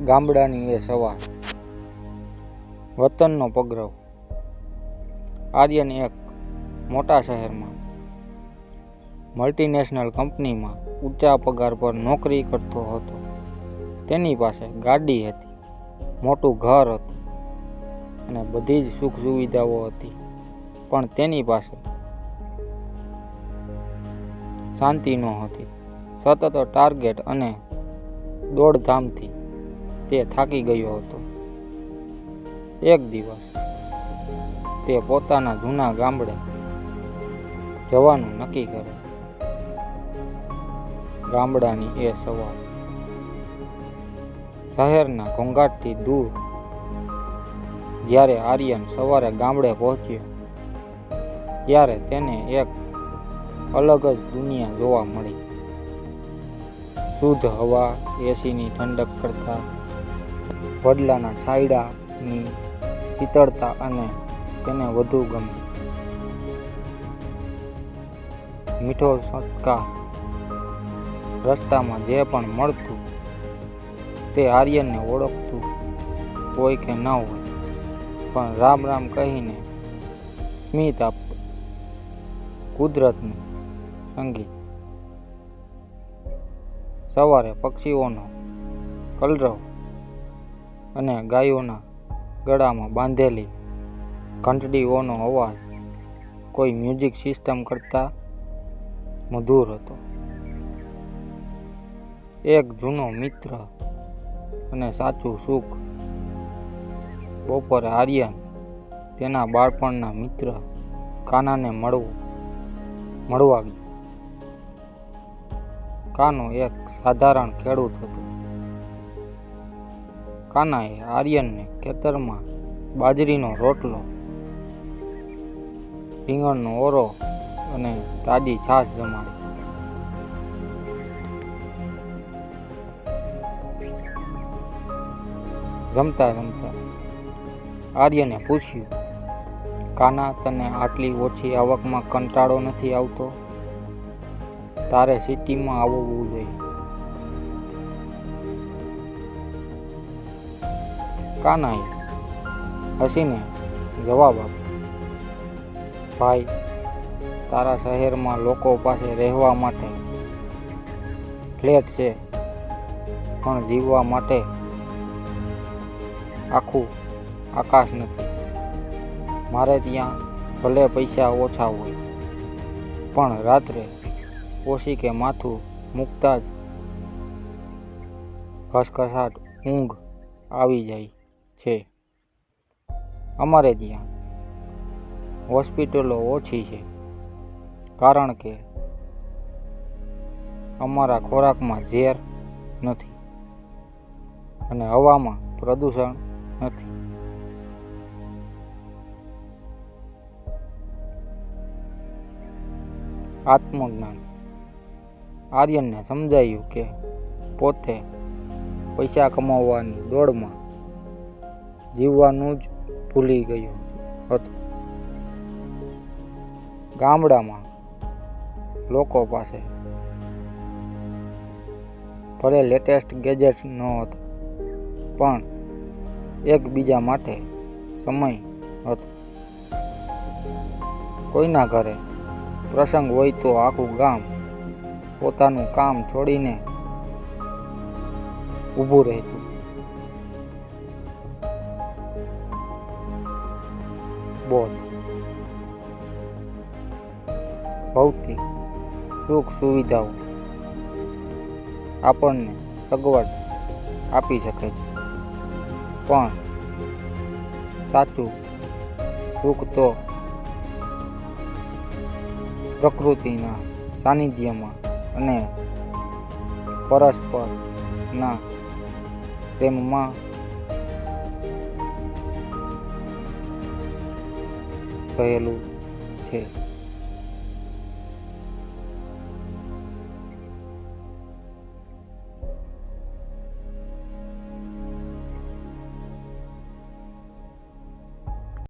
ગામડાની એ સવાર, વતનનો પગરવ. આર્યન એક મોટા શહેરમાં મલ્ટીનેશનલ કંપનીમાં ઊંચા પગાર પર નોકરી કરતો હતો. તેની પાસે ગાડી હતી, મોટું ઘર હતું અને બધી જ સુખ સુવિધાઓ હતી, પણ તેની પાસે શાંતિ નહોતી. સતત ટાર્ગેટ અને દોડધામથી તે થાકી ગયો હતો. એક દિવસ તે પોતાના જૂના ગામડે જવાનું નક્કી કરે. ગામડાની એ સવાર, શહેરના ઘોંઘાટથી દૂર. જ્યારે આર્યન સવારે ગામડે પહોંચ્યો ત્યારે તેને એક અલગ જ દુનિયા જોવા મળી. શુદ્ધ હવા, એસીની ઠંડક કરતા વડલાના છાંયડાની શીતળતા અને તેને વધુ ગમી મીઠો સત્કાર. રસ્તામાં જે પણ મળતું તે આર્યનને ઓળખતું હોય કે ન હોય, પણ રામ રામ કહીને સ્મિત આપતું. કુદરતનું સંગીત, સવારે પક્ષીઓનો કલરવ અને ગાયોના ગળામાં બાંધેલી ઘંટડીઓનો અવાજ કોઈ મ્યુઝિક સિસ્ટમ કરતાં મધુર હતો. એક જૂનો મિત્ર અને સાચું સુખ. બપોરે આર્યન તેના બાળપણના મિત્ર કાનાને મળવા ગયો. કાનો એક સાધારણ ખેડૂત હતો. કાનાએ આર્યનને ખેતરમાં બાજરીનો રોટલો, રીંગણનો ઓરો અને તાજી છાશ જમાડી. જમતા જમતા આર્યને પૂછ્યું, કાના, તને આટલી ઓછી આવકમાં કંટાળો નથી આવતો? તારે સિટીમાં આવવું જોઈએ. કાનાએ હસીને જવાબ આપ્યો, ભાઈ, તારા શહેરમાં લોકો પાસે રહેવા માટે ફ્લેટ છે, પણ જીવવા માટે આખું આકાશ નથી. મારે ત્યાં ભલે પૈસા ઓછા હોય, પણ રાત્રે ઓછી કે માથું મૂકતા જ ઘસઘસાટ ઊંઘ આવી જાય છે. અમારે ત્યાં હોસ્પિટલો ઓછી છે, કારણ કે અમારા ખોરાકમાં ઝેર નથી અને હવામાં પ્રદૂષણ નથી. આત્મજ્ઞાન. આર્યનને સમજાયું કે પોતે પૈસા કમાવવાની દોડમાં જીવવાનું જ ભૂલી ગયો હતો. ગામડામાં લોકો પાસે ભલે લેટેસ્ટ ગેજેટ્સ ન હતા, પણ એકબીજા માટે સમય હતો. કોઈના ઘરે પ્રસંગ હોય તો આખું ગામ પોતાનું કામ છોડીને ઊભું રહેતું. બોધ. ભૌતિક સુખ સુવિધાઓ આપણને સગવડ આપી શકે છે, પણ સાચું સુખ તો પ્રકૃતિના સાનિધ્યમાં અને પરસ્પરના પ્રેમમાં રહેલું છે.